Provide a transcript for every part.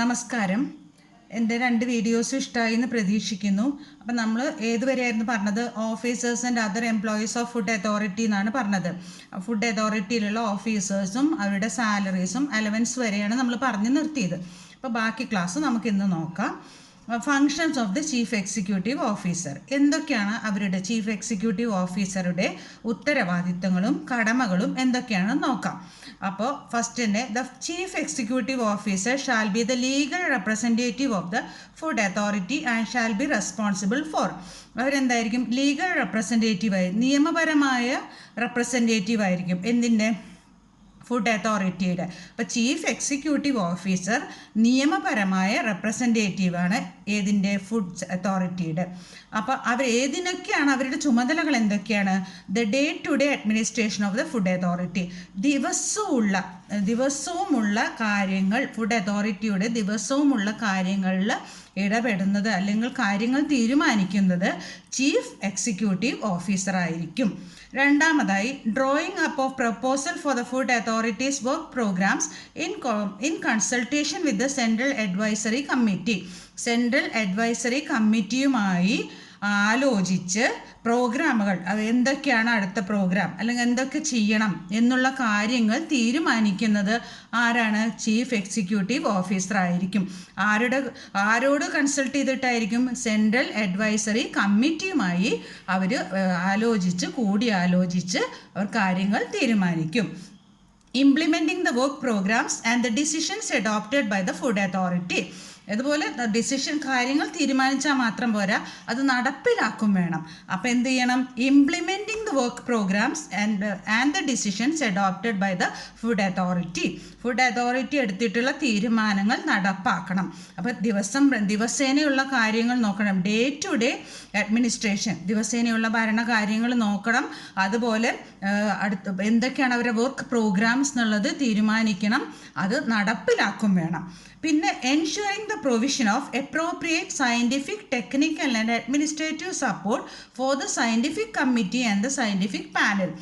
നമസ്കാരം. എൻ്റെ 2 വീഡിയോസും ഇഷ്ടമായി എന്ന് പ്രതീക്ഷിക്കുന്നു. അപ്പം നമ്മൾ ഏതുവരെയായിരുന്നു പറഞ്ഞത്? Officers and other employees of food authority എന്നാണ് പറഞ്ഞത്. ഫുഡ് അതോറിറ്റിയിലുള്ള ഓഫീസേഴ്സും അവരുടെ സാലറീസും അലവൻസ് വരെയാണ് നമ്മൾ പറഞ്ഞു നിർത്തിയത്. അപ്പോൾ ബാക്കി ക്ലാസ് നമുക്കിന്ന് നോക്കാം. Functions of the chief executive officer. എന്തൊക്കെയാണ് അവരുടെ ചീഫ് എക്സിക്യൂട്ടീവ് ഓഫീസറുടെ ഉത്തരവാദിത്തങ്ങളും കടമകളും എന്തൊക്കെയാണെന്ന് നോക്കാം. അപ്പോൾ ഫസ്റ്റ് തന്നെ the chief executive officer shall be the legal representative of the food authority and shall be responsible for. അവരെന്തായിരിക്കും? ലീഗൽ റെപ്രസെൻറ്റേറ്റീവായി, നിയമപരമായ റെപ്രസെൻറ്റേറ്റീവ് ആയിരിക്കും. എന്തിൻ്റെ? ഫുഡ് അതോറിറ്റിയുടെ. അപ്പോൾ ചീഫ് എക്സിക്യൂട്ടീവ് ഓഫീസർ നിയമപരമായ റെപ്രസെൻറ്റേറ്റീവാണ് ഏതിൻ്റെ? ഫുഡ് അതോറിറ്റിയുടെ. അപ്പോൾ അവർ ഏതിനൊക്കെയാണ് അവരുടെ ചുമതലകൾ എന്തൊക്കെയാണ്? The day to day administration of the food authority. ദിവസവുമുള്ള കാര്യങ്ങൾ, ഫുഡ് അതോറിറ്റിയുടെ ദിവസവുമുള്ള കാര്യങ്ങളിൽ ഇടപെടുന്നത് അല്ലെങ്കിൽ കാര്യങ്ങൾ തീരുമാനിക്കുന്നത് ചീഫ് എക്സിക്യൂട്ടീവ് ഓഫീസർ ആയിരിക്കും. രണ്ടാമതായി, drawing up of proposal for the food authorities work programmes in consultation with the central advisory committee. Central advisory കമ്മിറ്റിയുമായി ആലോചിച്ച് പ്രോഗ്രാമുകൾ, എന്തൊക്കെയാണ് അടുത്ത പ്രോഗ്രാം അല്ലെങ്കിൽ എന്തൊക്കെ ചെയ്യണം എന്നുള്ള കാര്യങ്ങൾ തീരുമാനിക്കുന്നത് ആരാണ്? ചീഫ് എക്സിക്യൂട്ടീവ് ഓഫീസർ ആയിരിക്കും. ആരോട് കൺസൾട്ട് ചെയ്തിട്ടായിരിക്കും? സെൻട്രൽ അഡ്വൈസറി കമ്മിറ്റിയുമായി അവർ കൂടിയാലോചിച്ച് അവർ കാര്യങ്ങൾ തീരുമാനിക്കും. Implementing the work programs and the decisions adopted by the food authority. അതുപോലെ കാര്യങ്ങൾ തീരുമാനിച്ചാൽ മാത്രം പോരാ, അത് നടപ്പിലാക്കും വേണം. അപ്പോൾ എന്ത് ചെയ്യണം? Implementing the work programs and the decisions adopted by the food authority. Food authority എടുത്തിട്ടുള്ള തീരുമാനങ്ങൾ നടപ്പാക്കണം. അപ്പോൾ ദിവസേനയുള്ള കാര്യങ്ങൾ നോക്കണം. ഡേ ടു ഡേ അഡ്മിനിസ്ട്രേഷൻ, ദിവസേനയുള്ള ഭരണകാര്യങ്ങൾ നോക്കണം. അതുപോലെ എന്തൊക്കെയാണ് അവരുടെ വർക്ക് പ്രോഗ്രാംസ് എന്നുള്ളത് തീരുമാനിക്കണം, അത് നടപ്പിലാക്കും വേണം. പിന്നെ ensuring the provision of appropriate scientific, technical and administrative support for the scientific committee and the scientific panel.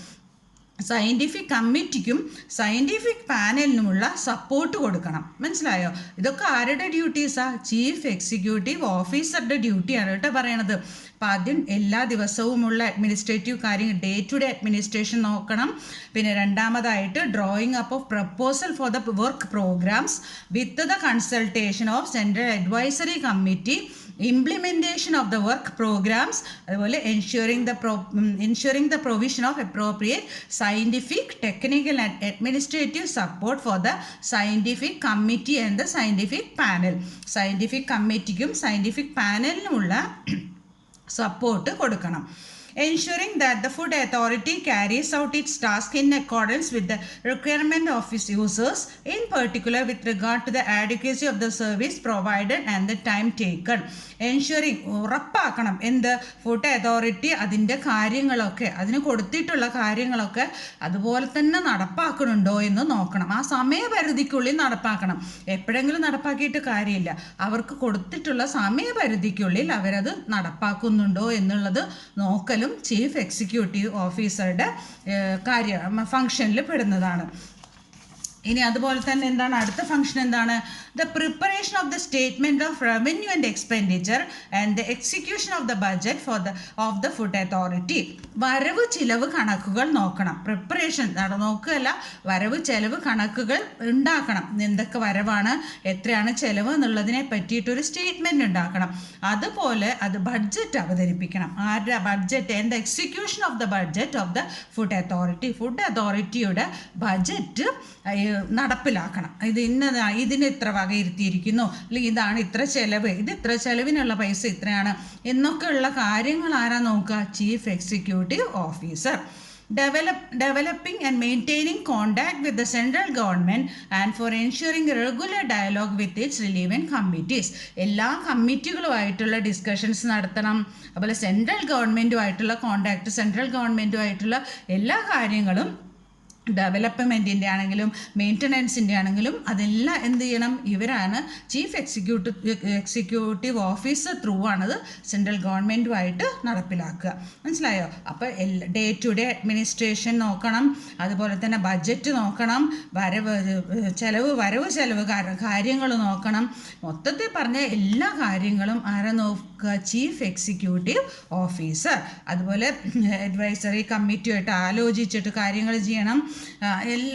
Scientific കമ്മിറ്റിക്കും സയൻറ്റിഫിക് പാനലിനുമുള്ള സപ്പോർട്ട് കൊടുക്കണം. മനസ്സിലായോ? ഇതൊക്കെ ആരുടെ ഡ്യൂട്ടീസാണ്? ചീഫ് എക്സിക്യൂട്ടീവ് ഓഫീസറുടെ ഡ്യൂട്ടിയാണ് കേട്ടോ പറയണത്. അപ്പം ആദ്യം എല്ലാ ദിവസവുമുള്ള അഡ്മിനിസ്ട്രേറ്റീവ് കാര്യങ്ങൾ, ഡേ ടു ഡേ അഡ്മിനിസ്ട്രേഷൻ നോക്കണം. പിന്നെ രണ്ടാമതായിട്ട് drawing up of proposal for the work programs with the consultation of central advisory committee, implementation of the work programs, അതുപോലെ ensuring the provision of appropriate scientific, technical and administrative support for the scientific committee and the scientific panel. Scientific കമ്മിറ്റിക്കും scientific പാനലിനുമുള്ള support കൊടുക്കണം. Ensuring that the food authority carries out its task in accordance with the requirement of its users, in particular with regard to the adequacy of the service provided and the time taken. Ensuring, ഉറപ്പാക്കണം എന്ത്? Food authority അതിൻ്റെ കാര്യങ്ങളൊക്കെ, അതിന് കൊടുത്തിട്ടുള്ള കാര്യങ്ങളൊക്കെ അതുപോലെ തന്നെ നടപ്പാക്കണുണ്ടോ എന്ന് നോക്കണം. ആ സമയപരിധിക്കുള്ളിൽ നടപ്പാക്കണം. എപ്പോഴെങ്കിലും നടപ്പാക്കിയിട്ട് കാര്യമില്ല. അവർക്ക് കൊടുത്തിട്ടുള്ള സമയപരിധിക്കുള്ളിൽ അവരത് നടപ്പാക്കുന്നുണ്ടോ എന്നുള്ളത് നോക്കലും ചീഫ് എക്സിക്യൂട്ടീവ് ഓഫീസറുടെ ഫങ്ഷനിൽ പെടുന്നതാണ്. ഇനി അതുപോലെ തന്നെ എന്താണ് അടുത്ത ഫംഗ്ഷൻ? എന്താണ്? The preparation of the statement of revenue and expenditure and the execution of the budget of the food authority. വരവ് ചിലവ് കണക്കുകൾ നോക്കണം. പ്രിപ്പറേഷൻ നോക്കുകയല്ല, വരവ് ചിലവ് കണക്കുകൾ ഉണ്ടാക്കണം. എന്തൊക്കെ വരവാണ്, എത്രയാണ് ചിലവ് എന്നുള്ളതിനെ പറ്റിയിട്ടൊരു സ്റ്റേറ്റ്മെൻറ്റ് ഉണ്ടാക്കണം. അതുപോലെ അത് ബഡ്ജറ്റ് അവതരിപ്പിക്കണം. ആരുടെ budget? And the execution of the budget of the food authority. Food അതോറിറ്റിയുടെ ബഡ്ജറ്റ് നടപ്പിലാക്കണം. ഇതിന് ഇത്ര വകയിരുത്തിയിരിക്കുന്നു, അല്ലെങ്കിൽ ഇതാണ് ഇത്ര ചിലവ്, ഇത്ര ചിലവിനുള്ള പൈസ ഇത്രയാണ് എന്നൊക്കെയുള്ള കാര്യങ്ങൾ ആരാ നോക്കുക? Chief executive officer. Developing and maintaining contact with the central government and for ensuring regular dialogue with its relevant committees. എല്ലാ കമ്മിറ്റികളുമായിട്ടുള്ള ഡിസ്കഷൻസ് നടത്തണം. അതുപോലെ സെൻട്രൽ ഗവൺമെൻറ്റുമായിട്ടുള്ള കോണ്ടാക്ട്, സെൻട്രൽ ഗവൺമെൻറ്റുമായിട്ടുള്ള എല്ലാ കാര്യങ്ങളും ഡെവലപ്മെൻറ്റിൻ്റെ ആണെങ്കിലും മെയിൻ്റനൻസിൻ്റെ ആണെങ്കിലും അതെല്ലാം എന്ത് ചെയ്യണം, ഇവരാണ് ചീഫ് എക്സിക്യൂട്ടീവ് ഓഫീസർ ത്രൂ ആണത് സെൻട്രൽ ഗവൺമെൻറ്റുമായിട്ട് നടപ്പിലാക്കുക. മനസ്സിലായോ? അപ്പോൾ ഡേ ടു ഡേ അഡ്മിനിസ്ട്രേഷൻ നോക്കണം, അതുപോലെ തന്നെ ബഡ്ജറ്റ് നോക്കണം, വരവ് ചെലവ് കാര്യങ്ങൾ നോക്കണം. മൊത്തത്തിൽ പറഞ്ഞ എല്ലാ കാര്യങ്ങളും ആരെ നോക്കുക? Chief executive officer. അതുപോലെ അഡ്വൈസറി കമ്മിറ്റിയുമായിട്ട് ആലോചിച്ചിട്ട് കാര്യങ്ങൾ ചെയ്യണം.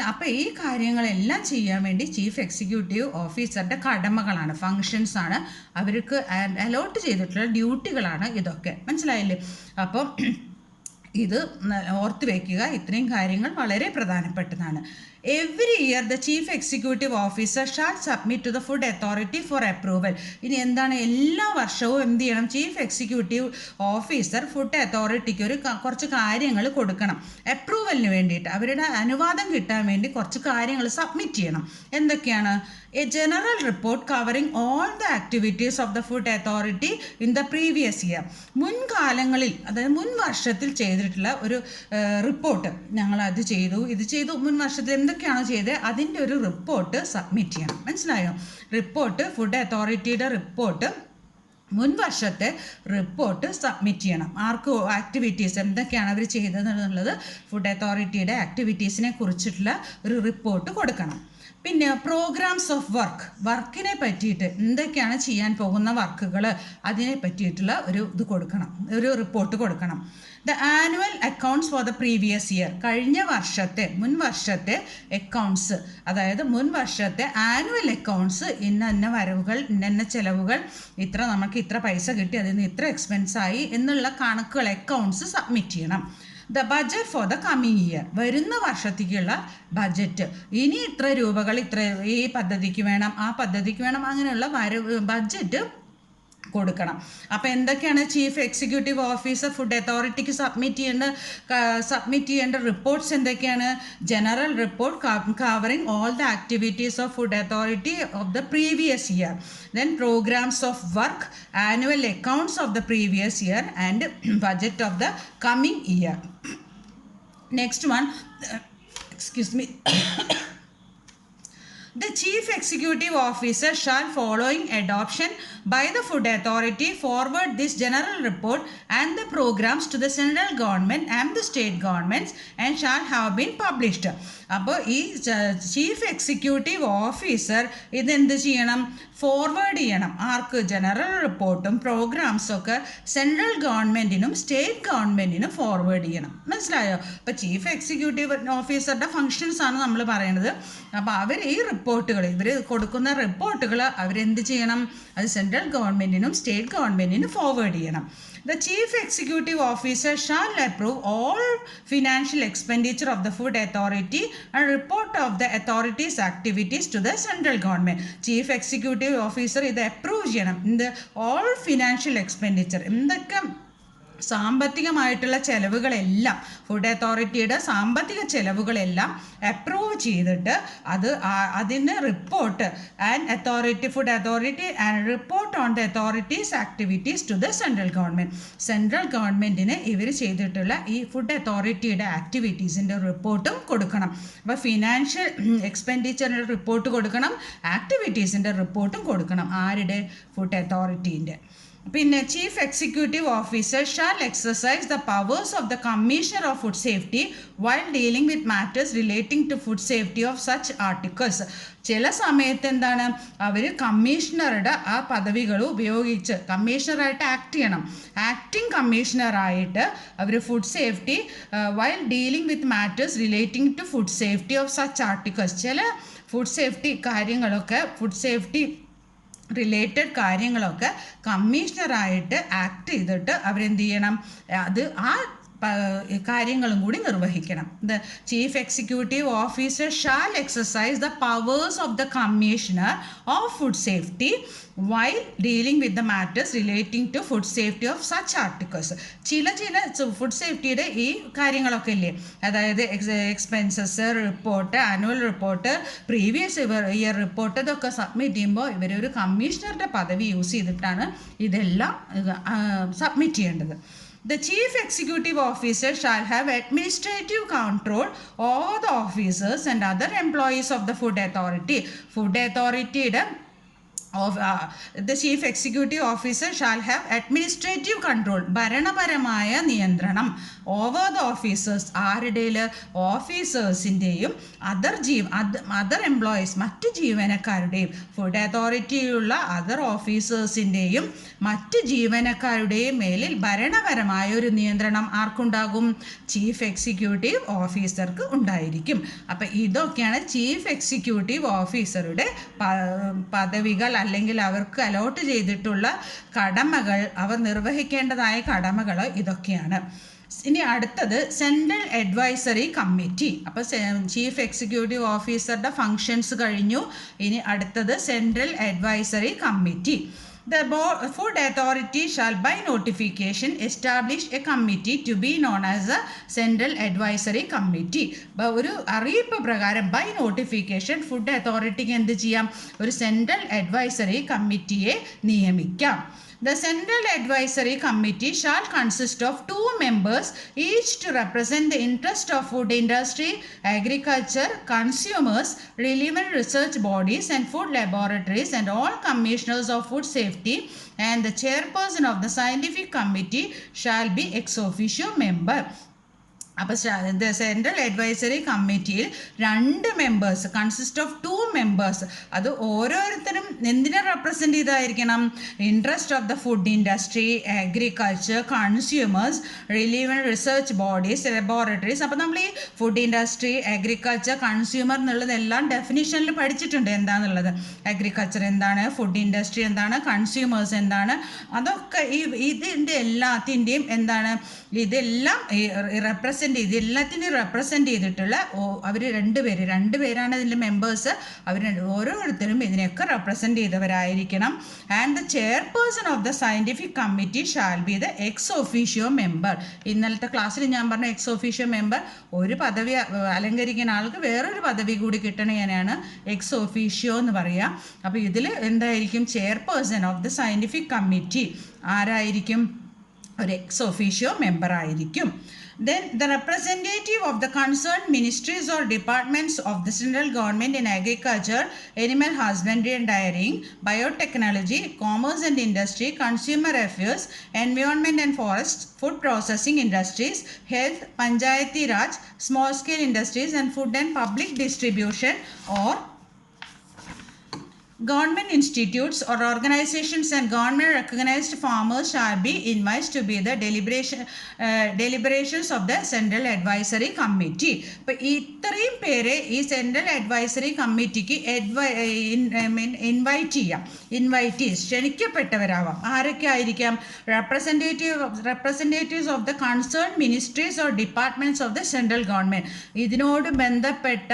അപ്പോൾ ഈ കാര്യങ്ങളെല്ലാം ചെയ്യാൻ വേണ്ടി ചീഫ് എക്സിക്യൂട്ടീവ് ഓഫീസറുടെ കടമകളാണ്, ഫങ്ഷൻസ് ആണ്, അവർക്ക് അലോട്ട് ചെയ്തിട്ടുള്ള ഡ്യൂട്ടികളാണ് ഇതൊക്കെ. മനസ്സിലായില്ലേ? അപ്പം ഇത് ഓർത്ത് വയ്ക്കുക. ഇത്രയും കാര്യങ്ങൾ വളരെ പ്രധാനപ്പെട്ടതാണ്. Every year the chief executive officer shall submit to the food authority for approval. ഇനി എന്താണ്, എല്ലാ വർഷവും എന്ത് ചെയ്യണം? ചീഫ് എക്സിക്യൂട്ടീവ് ഓഫീസർ ഫുഡ് അതോറിറ്റിക്ക് കുറച്ച് കാര്യങ്ങൾ കൊടുക്കണം, അപ്രൂവലിന് വേണ്ടിയിട്ട്, അവരുടെ അനുവാദം കിട്ടാൻ വേണ്ടി കുറച്ച് കാര്യങ്ങൾ സബ്മിറ്റ് ചെയ്യണം. എന്തൊക്കെയാണ്? A general report covering all the activities of the food authority in the previous year. മുൻകാലങ്ങളിൽ, അതായത് മുൻ വർഷത്തിൽ ചെയ്തിട്ടുള്ള ഒരു റിപ്പോർട്ട്, ഞങ്ങൾ അത് ചെയ്തു, ഇത് ചെയ്തു, മുൻ വർഷത്തിൽ എന്തൊക്കെയാണോ ചെയ്തത് അതിൻ്റെ ഒരു റിപ്പോർട്ട് സബ്മിറ്റ് ചെയ്യണം. മനസ്സിലായോ? റിപ്പോർട്ട്, ഫുഡ് അതോറിറ്റിയുടെ റിപ്പോർട്ട്, മുൻ വർഷത്തെ റിപ്പോർട്ട് സബ്മിറ്റ് ചെയ്യണം. ആർക്ക്? ആക്ടിവിറ്റീസ് എന്തൊക്കെയാണ് അവർ ചെയ്തതെന്നുള്ളത്, ഫുഡ് അതോറിറ്റിയുടെ ആക്ടിവിറ്റീസിനെ കുറിച്ചിട്ടുള്ള ഒരു റിപ്പോർട്ട് കൊടുക്കണം. പിന്നെ പ്രോഗ്രാംസ് ഓഫ് വർക്കിനെ പറ്റിയിട്ട്, എന്തൊക്കെയാണ് ചെയ്യാൻ പോകുന്ന വർക്കുകൾ, അതിനെ പറ്റിയിട്ടുള്ള ഒരു കൊടുക്കണം, ഒരു റിപ്പോർട്ട് കൊടുക്കണം. The annual accounts for the previous year. കഴിഞ്ഞ വർഷത്തെ, മുൻ വർഷത്തെ അക്കൗണ്ട്സ്, അതായത് മുൻ വർഷത്തെ ആനുവൽ അക്കൗണ്ട്സ്, ഇന്ന വരവുകൾ, ഇന്ന ചെലവുകൾ, നമുക്ക് ഇത്ര പൈസ കിട്ടി, അതിൽ നിന്ന് ഇത്ര എക്സ്പെൻസായി എന്നുള്ള കണക്കുകൾ, അക്കൗണ്ട്സ് സബ്മിറ്റ് ചെയ്യണം. The budget for the coming year. വരുന്ന വർഷത്തേക്കുള്ള ബഡ്ജറ്റ്, ഇനി ഇത്ര രൂപകൾ ഈ പദ്ധതിക്ക് വേണം, ആ പദ്ധതിക്ക് വേണം, അങ്ങനെയുള്ള ബഡ്ജറ്റ് കൊടുക്കണം. അപ്പോൾ എന്തൊക്കെയാണ് ചീഫ് എക്സിക്യൂട്ടീവ് ഓഫീസർ ഫുഡ് അതോറിറ്റിക്ക് സബ്മിറ്റ് ചെയ്യേണ്ട റിപ്പോർട്ട്സ് എന്തൊക്കെയാണ്? General report covering all the activities of food authority of the previous year, then programs of work, annual accounts of the previous year and budget of the coming year. Next one, excuse me. The chief executive officer shall, following adoption by the food authority, forward this general report and the programs to the central government and the state governments and shall have been published. അപ്പോൾ ഈ chief executive officer ഇതെന്ത് ചെയ്യണം? Forward ചെയ്യണം. ആർക്ക്? General റിപ്പോർട്ടും പ്രോഗ്രാംസും ഒക്കെ central ഗവൺമെൻറ്റിനും state ഗവൺമെൻറ്റിനും forward ചെയ്യണം. മനസ്സിലായോ? അപ്പോൾ ചീഫ് എക്സിക്യൂട്ടീവ് ഓഫീസറുടെ ഫങ്ഷൻസ് ആണ് നമ്മൾ പറയുന്നത്. അപ്പോൾ അവർ ഈ റിപ്പോർട്ടുകൾ, ഇവർ കൊടുക്കുന്ന റിപ്പോർട്ടുകൾ അവരെന്ത് ചെയ്യണം? അത് സെൻട്രൽ ഗവൺമെൻറ്റിനും സ്റ്റേറ്റ് ഗവൺമെൻറ്റിനും ഫോർവേഡ് ചെയ്യണം. The chief executive officer shall approve all financial expenditure of the food authority and report of the authority's activities to the central government. Chief executive officer ഇത് അപ്രൂവ് ചെയ്യണം. all financial expenditure, എന്തൊക്കെ സാമ്പത്തികമായിട്ടുള്ള ചെലവുകളെല്ലാം, food അതോറിറ്റിയുടെ സാമ്പത്തിക ചെലവുകളെല്ലാം approve ചെയ്തിട്ട് അതിന് report food authority and report on the authority's activities to the central government. Central ഗവൺമെൻറ്റിന് ഇവർ ചെയ്തിട്ടുള്ള ഈ ഫുഡ് അതോറിറ്റിയുടെ ആക്ടിവിറ്റീസിൻ്റെ റിപ്പോർട്ടും കൊടുക്കണം. അപ്പോൾ ഫിനാൻഷ്യൽ എക്സ്പെൻഡിച്ചറിൻ്റെ റിപ്പോർട്ട് കൊടുക്കണം, ആക്ടിവിറ്റീസിൻ്റെ റിപ്പോർട്ടും കൊടുക്കണം. ആരുടെ? ഫുഡ് അതോറിറ്റീൻ്റെ. പിന്നെ chief executive officer shall exercise the powers of the commissioner of food safety while dealing with matters relating to food safety of such articles. ചില സമയത്ത് എന്താണ്, അവർ കമ്മീഷണറുടെ ആ പദവികൾ ഉപയോഗിച്ച് കമ്മീഷണറായിട്ട് ആക്ട് ചെയ്യണം. ആക്ടിങ് കമ്മീഷണറായിട്ട് അവർ food safety while dealing with matters relating to food safety of such articles, ചില ഫുഡ് സേഫ്റ്റി കാര്യങ്ങളൊക്കെ, ഫുഡ് സേഫ്റ്റി റിലേറ്റഡ് കാര്യങ്ങളൊക്കെ കമ്മീഷണറായിട്ട് ആക്ട് ചെയ്തിട്ട് അവരെന്ത് ചെയ്യണം? അത് ആ കാര്യങ്ങളും കൂടി നിർവഹിക്കണം. The chief executive officer shall exercise the powers of the commissioner of food safety while dealing with the matters relating to food safety of such articles. ചില ഫുഡ് സേഫ്റ്റിയുടെ ഈ കാര്യങ്ങളൊക്കെ ഇല്ലേ, അതായത് expenses report, annual report, previous year report, ഇതൊക്കെ submit ചെയ്യുമ്പോൾ ഇവരൊരു കമ്മീഷണറുടെ പദവി യൂസ് ചെയ്തിട്ടാണ് ഇതെല്ലാം സബ്മിറ്റ് ചെയ്യേണ്ടത്. The chief executive officer shall have administrative control over the officers and other employees of the food authority. Food authority of the chief executive officer shall have administrative control, ഭരണപരമായ നിയന്ത്രണം over the officers, ആരുടെയിൽ ഓഫീസേഴ്സിൻ്റെയും other employees മറ്റ് ജീവനക്കാരുടെയും, food അതോറിറ്റിയിലുള്ള other ഓഫീസേഴ്സിൻ്റെയും മറ്റ് ജീവനക്കാരുടെയും മേലിൽ ഭരണപരമായ ഒരു നിയന്ത്രണം ആർക്കുണ്ടാകും? ചീഫ് എക്സിക്യൂട്ടീവ് ഓഫീസർക്ക് ഉണ്ടായിരിക്കും. അപ്പം ഇതൊക്കെയാണ് ചീഫ് എക്സിക്യൂട്ടീവ് ഓഫീസറുടെ പദവികൾ അല്ലെങ്കിൽ അവർക്ക് അലോട്ട് ചെയ്തിട്ടുള്ള കടമകൾ, അവർ നിർവഹിക്കേണ്ടതായ കടമകൾ ഇതൊക്കെയാണ്. ഇനി അടുത്തത് സെൻട്രൽ അഡ്വൈസറി കമ്മിറ്റി. അപ്പോൾ ചീഫ് എക്സിക്യൂട്ടീവ് ഓഫീസറുടെ ഫങ്ഷൻസ് കഴിഞ്ഞു. ഇനി അടുത്തത് central advisory committee. The Food Authority shall by notification establish a committee to be known as a Central Advisory Committee. ഒരു അറിയിപ്പ് പ്രകാരം ബൈ നോട്ടിഫിക്കേഷൻ ഫുഡ് അതോറിറ്റിക്ക് എന്ത് ചെയ്യാം? ഒരു സെൻട്രൽ അഡ്വൈസറി കമ്മിറ്റിയെ നിയമിക്കാം. The Central Advisory Committee shall consist of 2 members, each to represent the interest of food industry, agriculture, consumers, relevant research bodies and food laboratories and all commissioners of food safety, and the chairperson of the scientific committee shall be ex officio member. അപ്പോൾ central advisory കമ്മിറ്റിയിൽ 2 members consist of 2 members. അത് ഓരോരുത്തരും എന്തിനെ represent ചെയ്തായിരിക്കണം? Interest of the food industry, agriculture, consumers, relevant research bodies, laboratories. അപ്പോൾ നമ്മൾ ഈ food industry, agriculture, consumer എന്നുള്ളതെല്ലാം ഡെഫിനിഷനിൽ പഠിച്ചിട്ടുണ്ട് എന്താണെന്നുള്ളത്. അഗ്രികൾച്ചർ എന്താണ്, ഫുഡ് ഇൻഡസ്ട്രി എന്താണ്, കൺസ്യൂമേഴ്സ് എന്താണ്, അതൊക്കെ ഇതിൻ്റെ എല്ലാത്തിൻ്റെയും എന്താണ്, ഇതെല്ലാം എല്ലാത്തിനെയും റെപ്രസെൻ്റ് ചെയ്തിട്ടുള്ള അവർ രണ്ടുപേരാണ് ഇതിൻ്റെ മെമ്പേഴ്സ്. അവർ ഓരോരുത്തരും ഇതിനെയൊക്കെ റെപ്രസെൻ്റ് ചെയ്തവരായിരിക്കണം. And the chairperson of the scientific committee shall be the ex officio member. ഇന്നലത്തെ ക്ലാസ്സിൽ ഞാൻ പറഞ്ഞ എക്സ് ഒഫീഷ്യോ മെമ്പർ, ഒരു പദവി അലങ്കരിക്കുന്ന ആൾക്ക് വേറൊരു പദവി കൂടി കിട്ടണേനാണ് എക്സ് ഒഫീഷ്യോ എന്ന് പറയുക. അപ്പോൾ ഇതിൽ എന്തായിരിക്കും? Chairperson of the scientific committee ആരായിരിക്കും? ഒരു എക്സ് ഒഫീഷ്യോ മെമ്പർ ആയിരിക്കും. Then the representative of the concerned ministries or departments of the central government in agriculture, animal husbandry and dairying, biotechnology, commerce and industry, consumer affairs, environment and forests, food processing industries, health, panchayati raj, small scale industries and food and public distribution, or government institutes or organizations and government recognized farmers shall be invited to be the deliberations of the Central Advisory Committee. അപ്പോൾ ഇത്രയും പേരെ ഈ central advisory കമ്മിറ്റിക്ക് invitees ക്ഷണിക്കപ്പെട്ടവരാവാം. ആരൊക്കെ ആയിരിക്കാം? Representatives of the concern ministries or departments of the central government. ഇതിനോട് ബന്ധപ്പെട്ട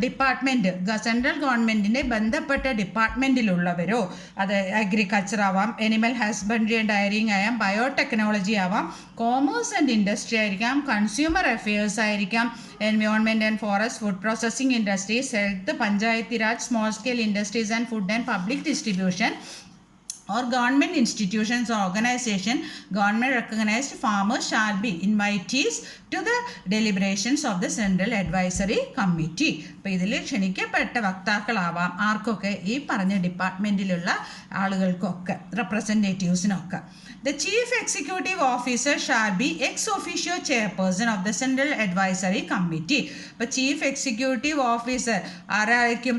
department, central ഗവൺമെൻറ്റിൻ്റെ ബന്ധപ്പെട്ട ഡിപ്പാർട്ട്മെൻറ്റിലുള്ളവരോ, അത് അഗ്രികൾച്ചർ ആവാം, എനിമൽ ഹസ്ബൻഡറി ആൻഡ് ഡയറിങ് ആവാം, ബയോടെക്നോളജി ആവാം, കോമേഴ്സ് ആൻഡ് ഇൻഡസ്ട്രി ആയിരിക്കാം, കൺസ്യൂമർ അഫെയേഴ്സ് ആയിരിക്കാം, environment and forest, food processing industries, health, Panchayati Raj, small scale industries and food and public distribution, or government institutions or organization, government recognized farmers shall be invitees to the deliberations of the Central Advisory Committee. അപ്പോൾ ഇതിൽ ക്ഷണിക്കപ്പെട്ട വക്താക്കളാവാം ആർക്കൊക്കെ? ഈ പറഞ്ഞ ഡിപ്പാർട്ട്മെൻറ്റിലുള്ള ആളുകൾക്കൊക്കെ, റെപ്രസെൻറ്റേറ്റീവ്സിനൊക്കെ. The chief executive officer shall be ex officio chairperson of the Central Advisory Committee. അപ്പോൾ chief executive officer ആരായിരിക്കും?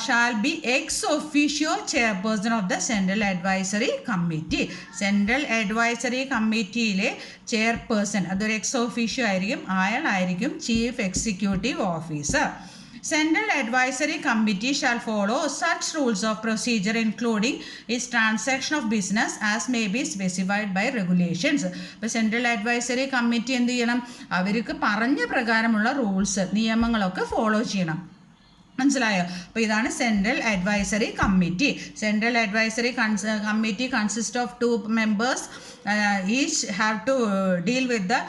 Shall be ex officio chairperson of the central advisory committee. Central advisory കമ്മിറ്റിയിലെ chairperson അതൊരു എക്സ് ഒഫീഷ്യോ ആയിരിക്കും. അയാളായിരിക്കും chief executive officer. Central Advisory Committee shall follow such rules of procedure including its transaction of business as may be specified by regulations. ഇപ്പോൾ central advisory committee എന്ത് ചെയ്യണം? അവർക്ക് പറഞ്ഞ പ്രകാരമുള്ള റൂൾസ്, നിയമങ്ങളൊക്കെ ഫോളോ ചെയ്യണം. മനസ്സിലായോ? അപ്പോൾ ഇതാണ് central advisory committee. Central advisory committee consist of 2 members. Each have to deal with the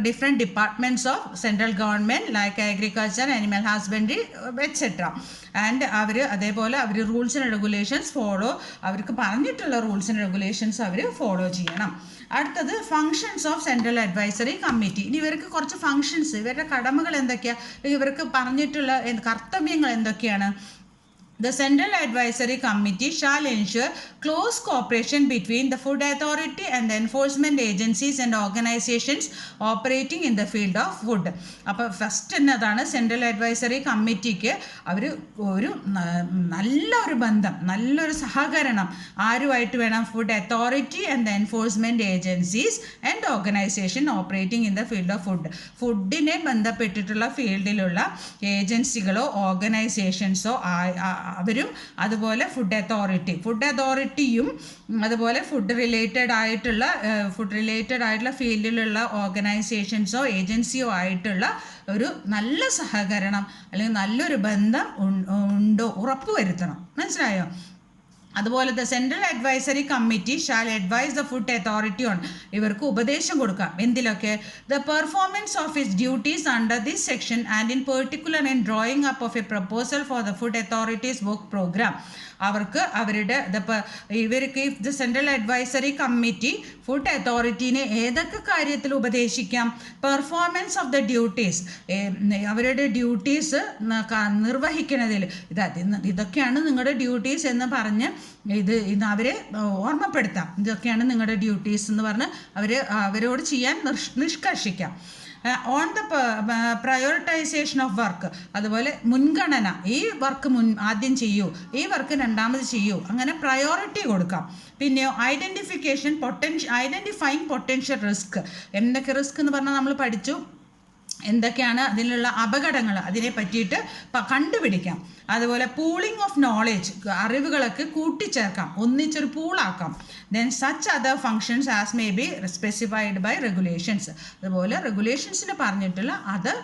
different departments of central government like agriculture, animal husbandry, etc. And അതേപോലെ അവർ റൂൾസ് ആൻഡ് റെഗുലേഷൻസ് അവർക്ക് പറഞ്ഞിട്ടുള്ള rules and regulations അവർ follow ചെയ്യണം. അടുത്തത് functions of central advisory committee. ഇനി ഇവർക്ക് കുറച്ച് ഫങ്ഷൻസ്, ഇവരുടെ കടമകൾ എന്തൊക്കെയാണ്, ഇവർക്ക് പറഞ്ഞിട്ടുള്ള കർത്തവ്യങ്ങൾ എന്തൊക്കെയാണ്? The Central Advisory Committee shall ensure close cooperation between the Food Authority and the enforcement agencies and organizations operating in the field of food. അപ്പോൾ ഫസ്റ്റ് എന്നതാണ് സെൻട്രൽ അഡ്വൈസറി കമ്മിറ്റിക്ക് അവർ ഒരു നല്ലൊരു ബന്ധം, നല്ലൊരു സഹകരണം ആരുമായിട്ട് വേണം? Food authority and the enforcement agencies and organisation operating in the field of food. ഫുഡിനെ ബന്ധപ്പെട്ടിട്ടുള്ള ഫീൽഡിലുള്ള ഏജൻസികളോ ഓർഗനൈസേഷൻസോ അവരും, അതുപോലെ ഫുഡ് അതോറിറ്റിയും അതുപോലെ ഫുഡ് റിലേറ്റഡ് ആയിട്ടുള്ള ഫീൽഡിലുള്ള ഓർഗനൈസേഷൻസോ ഏജൻസിയോ ആയിട്ടുള്ള ഒരു നല്ല സഹകരണം അല്ലെങ്കിൽ നല്ലൊരു ബന്ധം ഉണ്ടോ ഉറപ്പുവരുത്തണം. മനസ്സിലായോ? അതുപോലെ the central advisory committee shall advise the food authority on, ഇവർക്ക് ഉപദേശം കൊടുക്കാം എന്തിലൊക്കെ? The performance of its duties under this section and in particular in drawing up of a proposal for the food authorities work programme. ഇവർക്ക് the central advisory committee food അതോറിറ്റീനെ ഏതൊക്കെ കാര്യത്തിൽ ഉപദേശിക്കാം? Performance of the duties, അവരുടെ duties നിർവഹിക്കുന്നതിൽ ഇതൊക്കെയാണ് നിങ്ങളുടെ duties എന്ന് പറഞ്ഞ് ഇത് അവരെ ഓർമ്മപ്പെടുത്താം. ഇതൊക്കെയാണ് നിങ്ങളുടെ ഡ്യൂട്ടീസ് എന്ന് പറഞ്ഞ് അവരോട് ചെയ്യാൻ നിഷ്കർഷിക്കാം. On the prioritisation of work, അതുപോലെ മുൻഗണന, ഈ വർക്ക് ആദ്യം ചെയ്യൂ, ഈ വർക്ക് രണ്ടാമത് ചെയ്യൂ, അങ്ങനെ പ്രയോറിറ്റി കൊടുക്കാം. പിന്നെയോ ഐഡൻറ്റിഫൈങ് പൊട്ടൻഷ്യൽ റിസ്ക്. എന്തൊക്കെ റിസ്ക് എന്ന് പറഞ്ഞാൽ നമ്മൾ പഠിച്ചു, എന്തൊക്കെയാണ് അതിലുള്ള അപകടങ്ങൾ, അതിനെ പറ്റിയിട്ട് കണ്ടുപിടിക്കാം. അതുപോലെ പൂളിംഗ് ഓഫ് നോളേജ്, അറിവുകളൊക്കെ കൂട്ടിച്ചേർക്കാം, ഒന്നിച്ചൊരു പൂളാക്കാം. Then such other functions as may be specified by regulations, അതുപോലെ റെഗുലേഷൻസിന് പറഞ്ഞിട്ടുള്ള അതർ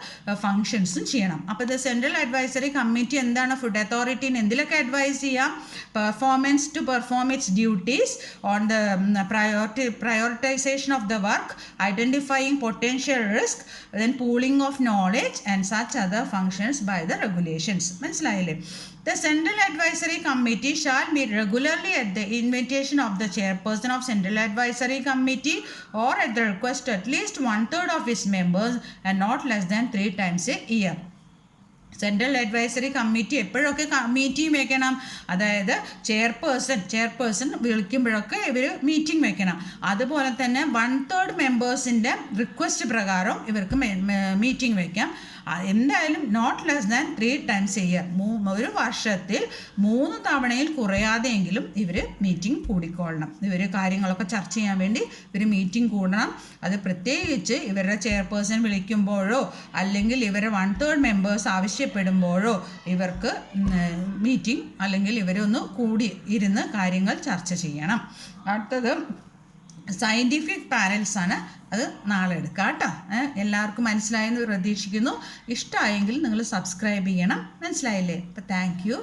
ഫങ്ഷൻസും ചെയ്യണം. അപ്പോൾ ഇത് സെൻട്രൽ അഡ്വൈസറി കമ്മിറ്റി എന്താണ്? ഫുഡ് അതോറിറ്റീനെ എന്തിലൊക്കെ അഡ്വൈസ് ചെയ്യാം? Performance to perform its duties, on the prioritisation of the work, identifying potential risk, then pooling of knowledge and such other functions by the regulations. മനസ്സിലായില്ലേ? The Central Advisory Committee shall meet regularly at the invitation of the chairperson of Central Advisory Committee or at the request at least 1/3 of its members and not less than 3 times a year. Central advisory committee എപ്പോഴൊക്കെ meeting വെക്കണം? അതായത് chairperson വിളിക്കുമ്പോഴൊക്കെ ഇവർ meeting വെക്കണം. അതുപോലെ തന്നെ 1/3 മെമ്പേഴ്സിൻ്റെ request പ്രകാരം ഇവർക്ക് meeting വയ്ക്കാം. എന്തായാലും not less than 3 times a year, ഒരു വർഷത്തിൽ 3 തവണയിൽ കുറയാതെയെങ്കിലും ഇവർ മീറ്റിംഗ് കൂടിക്കൊള്ളണം. ഇവർ കാര്യങ്ങളൊക്കെ ചർച്ച ചെയ്യാൻ വേണ്ടി ഇവർ മീറ്റിംഗ് കൂടണം. അത് പ്രത്യേകിച്ച് ഇവരുടെ ചെയർപേഴ്സൺ വിളിക്കുമ്പോഴോ അല്ലെങ്കിൽ ഇവരെ 1/3 മെമ്പേഴ്സ് ആവശ്യപ്പെടുമ്പോഴോ ഇവർക്ക് മീറ്റിംഗ് അല്ലെങ്കിൽ ഇവരൊന്ന് കൂടി ഇരുന്ന് കാര്യങ്ങൾ ചർച്ച ചെയ്യണം. അടുത്തത് സയൻറ്റിഫിക് പാനൽസ് ആണ്. അത് നാളെ എടുക്കാം കേട്ടോ. എല്ലാവർക്കും മനസ്സിലായെന്ന് പ്രതീക്ഷിക്കുന്നു. ഇഷ്ടമായെങ്കിൽ നിങ്ങൾ സബ്സ്ക്രൈബ് ചെയ്യണം. മനസ്സിലായില്ലേ? അപ്പോൾ താങ്ക് യു.